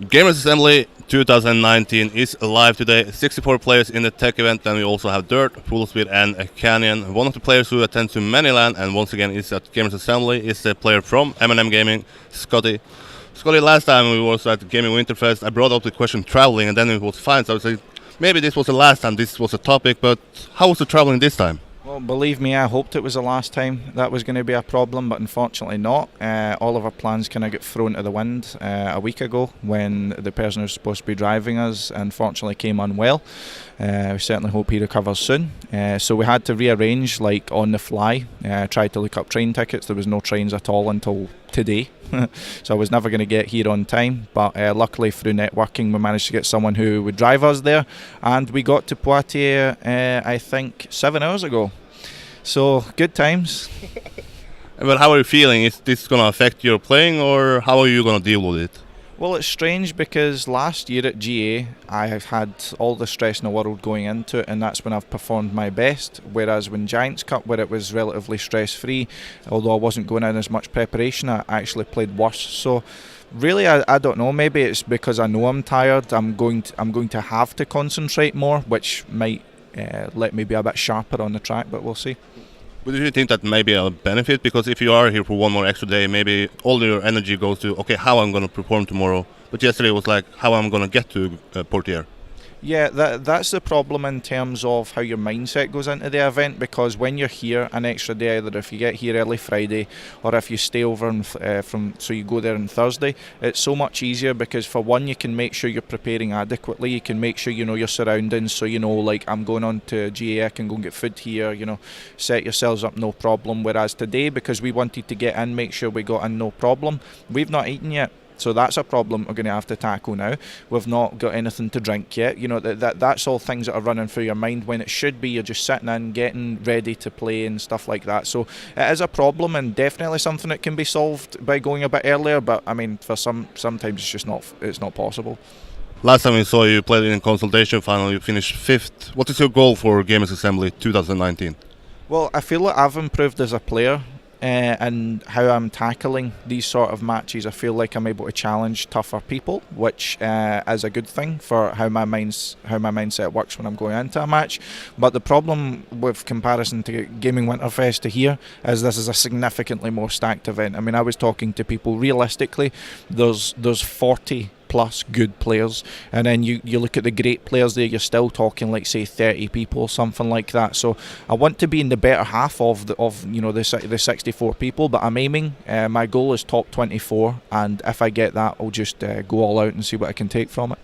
Gamers Assembly 2019 is live today. 64 players in the tech event, and we also have Dirt, Full Speed, and Canyon. One of the players who attends to many LAN and once again is at Gamers Assembly is the player from M&M Gaming, Scottie. Scottie, last time we was at Gaming WinterFest, I brought up the question traveling, and then it was fine. So I was like, maybe this was the last time this was a topic, but how was the traveling this time? Well, believe me, I hoped it was the last time that was going to be a problem, but unfortunately not. All of our plans kind of got thrown to the wind a week ago when the person who's supposed to be driving us unfortunately came unwell. We certainly hope he recovers soon. So we had to rearrange like on the fly. Tried to look up train tickets. There was no trains at all until today. So I was never going to get here on time, but luckily through networking we managed to get someone who would drive us there, and we got to Poitiers I think 7 hours ago. So good times. But how are you feeling? Is this going to affect your playing, or how are you going to deal with it? Well, it's strange because last year at GA I had all the stress in the world going into it, and that's when I've performed my best, whereas when Giants Cup, where it was relatively stress free, although I wasn't going in as much preparation, I actually played worse. So really I don't know, maybe it's because I know I'm tired. I'm going to have to concentrate more, which might let me be a bit sharper on the track, but we'll see. But do you think that may be a benefit? Because if you are here for one more extra day, maybe all your energy goes to, okay, how I'm going to perform tomorrow. But yesterday was like, how I'm going to get to Poitiers. Yeah, that's the problem in terms of how your mindset goes into the event, because when you're here an extra day, either if you get here early Friday or if you stay over so you go there on Thursday, it's so much easier because for one, you can make sure you're preparing adequately, you can make sure you know your surroundings, so you know, like, I'm going on to GA, I can go and get food here, you know, set yourselves up no problem. Whereas today, because we wanted to get in, make sure we got in no problem, we've not eaten yet. So that's a problem we're going to have to tackle now. We've not got anything to drink yet. You know, that's all things that are running through your mind when it should be you're just sitting in, getting ready to play and stuff like that. So it is a problem, and definitely something that can be solved by going a bit earlier. But I mean, for sometimes it's just not possible. Last time we saw you played in consultation final, you finished 5th. What is your goal for Gamers Assembly 2019? Well, I feel like I've improved as a player. And how I'm tackling these sort of matches, I feel like I'm able to challenge tougher people, which is a good thing for how my mindset works when I'm going into a match. But the problem with comparison to Gaming WinterFest to here is this is a significantly more stacked event. I mean, I was talking to people, realistically, there's 40 plus good players, and then you look at the great players there, you're still talking like, say, 30 people, something like that. So I want to be in the better half of the 64 people, but I'm aiming, my goal is top 24, and if I get that, I'll just go all out and see what I can take from it.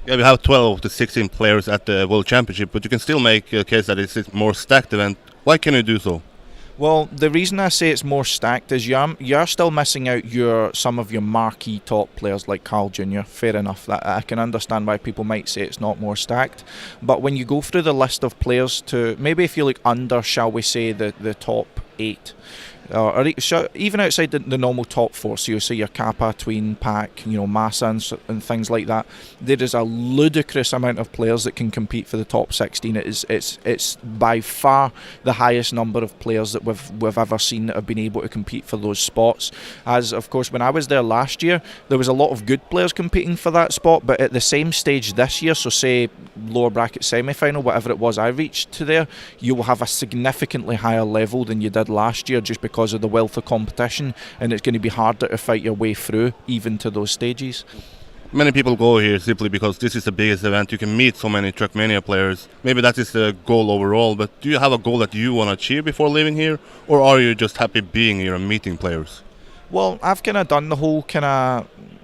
Yeah, we have 12 of the 16 players at the World Championship, but you can still make a case that it's a more stacked event. Why can you do so? Well, the reason I say it's more stacked is you're still missing out some of your marquee top players like Carl Jr. Fair enough, that I can understand why people might say it's not more stacked. But when you go through the list of players to maybe if you look under, shall we say, the top 8, or even outside the normal top 4, so you'll see your Kappa, Tween, Pack, Massa and things like that, there is a ludicrous amount of players that can compete for the top 16. It's by far the highest number of players that we've ever seen that have been able to compete for those spots. As of course, when I was there last year, there was a lot of good players competing for that spot, but at the same stage this year, so say lower bracket semi-final, whatever it was I reached to there, you will have a significantly higher level than you did last year, just because of the wealth of competition, and it's going to be harder to fight your way through even to those stages. Many people go here simply because this is the biggest event. You can meet so many Trackmania players. Maybe that is the goal overall, but do you have a goal that you want to achieve before leaving here, or are you just happy being here and meeting players? Well, I've kind of done the whole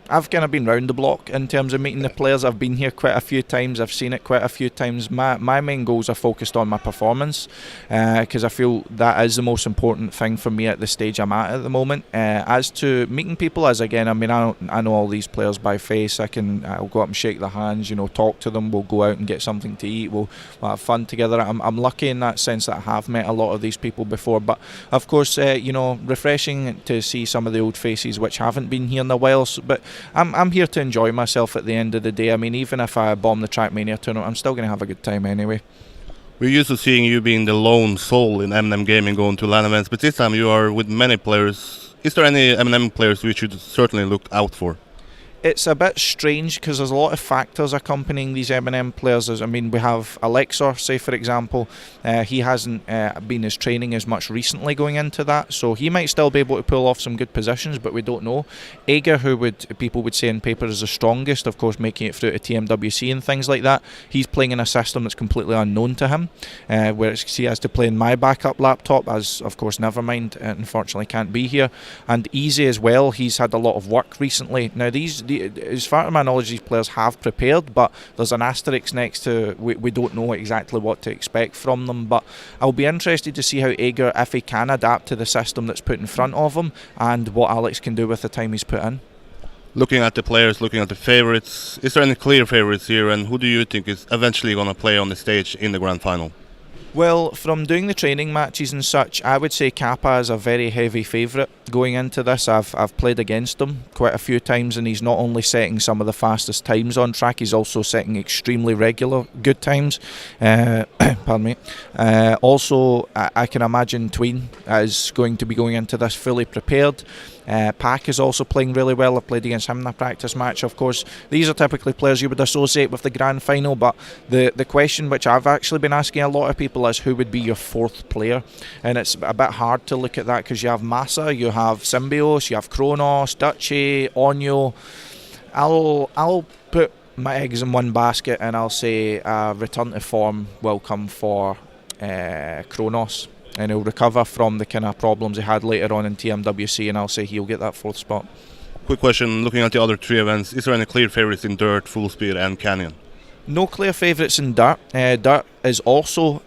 I've kind of been round the block in terms of meeting the players. I've been here quite a few times. I've seen it quite a few times. My main goals are focused on my performance, because I feel that is the most important thing for me at the stage I'm at the moment. As to meeting people, I know all these players by face. I'll go up and shake their hands, talk to them. We'll go out and get something to eat. We'll have fun together. I'm lucky in that sense that I have met a lot of these people before. But of course, refreshing to see some of the old faces which haven't been here in a while. But I'm here to enjoy myself at the end of the day. I mean, even if I bomb the Trackmania tournament, I'm still going to have a good time anyway. We're used to seeing you being the lone soul in M&M Gaming going to LAN events, but this time you are with many players. Is there any M&M players we should certainly look out for? it's a bit strange because there's a lot of factors accompanying these M&M players. I mean, we have Alexor, say for example, he hasn't been as training as much recently going into that, so he might still be able to pull off some good positions, but we don't know. Ager, who people would say in paper is the strongest, of course making it through to TMWC and things like that, he's playing in a system that's completely unknown to him, whereas he has to play in my backup laptop, as of course Nevermind unfortunately can't be here. And Easy as well, he's had a lot of work recently. Now as far as my knowledge, these players have prepared, but there's an asterisk next to we don't know exactly what to expect from them. But I'll be interested to see how Ager, if he can adapt to the system that's put in front of him, and what Alex can do with the time he's put in. Looking at the players, looking at the favorites, is there any clear favorites here, and who do you think is eventually going to play on the stage in the grand final? Well, from doing the training matches and such, I would say Kappa is a very heavy favourite going into this. I've played against him quite a few times, and he's not only setting some of the fastest times on track, he's also setting extremely regular good times. Pardon me. Also, I can imagine Tween is going to be going into this fully prepared. Pack is also playing really well. I've played against him in a practice match. Of course, these are typically players you would associate with the grand final, but the question which I've actually been asking a lot of people is who would be your fourth player, and it's a bit hard to look at that because you have Massa, you have Symbios, you have Kronos, Duchy, Onyo. I'll put my eggs in one basket and I'll say return to form will come for Kronos, and he'll recover from the kind of problems he had later on in TMWC, and I'll say he'll get that fourth spot. Quick question, looking at the other three events, is there any clear favorites in Dirt, Full Speed and Canyon? No clear favourites in Dirt. Dirt is also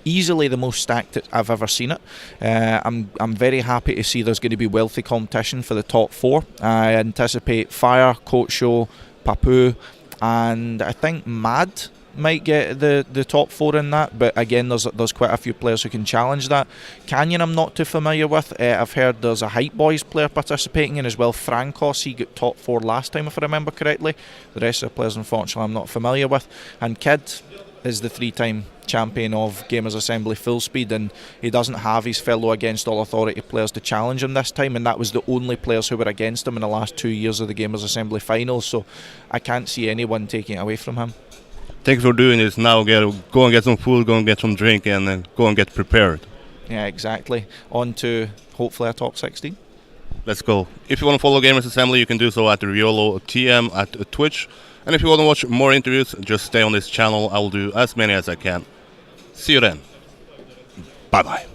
easily the most stacked that I've ever seen it. I'm very happy to see there's going to be wealthy competition for the top four. I anticipate Fire, Coach Show, Papu, and I think Mad might get the top four in that, but again there's quite a few players who can challenge that. Canyon I'm not too familiar with. I've heard there's a Hype Boys player participating in as well. Frankos, he got top four last time if I remember correctly. The rest of the players unfortunately I'm not familiar with. And Kid is the three-time champion of Gamers Assembly Full Speed, and he doesn't have his fellow Against All Authority players to challenge him this time, and that was the only players who were against him in the last 2 years of the Gamers Assembly finals, so I can't see anyone taking it away from him. Thank you for doing this. Now go and get some food, go and get some drink, and then go and get prepared. Yeah, exactly. On to hopefully a top 16. Let's go. If you want to follow Gamers Assembly, you can do so at Riolo TM at Twitch. And if you want to watch more interviews, just stay on this channel. I will do as many as I can. See you then. Bye-bye.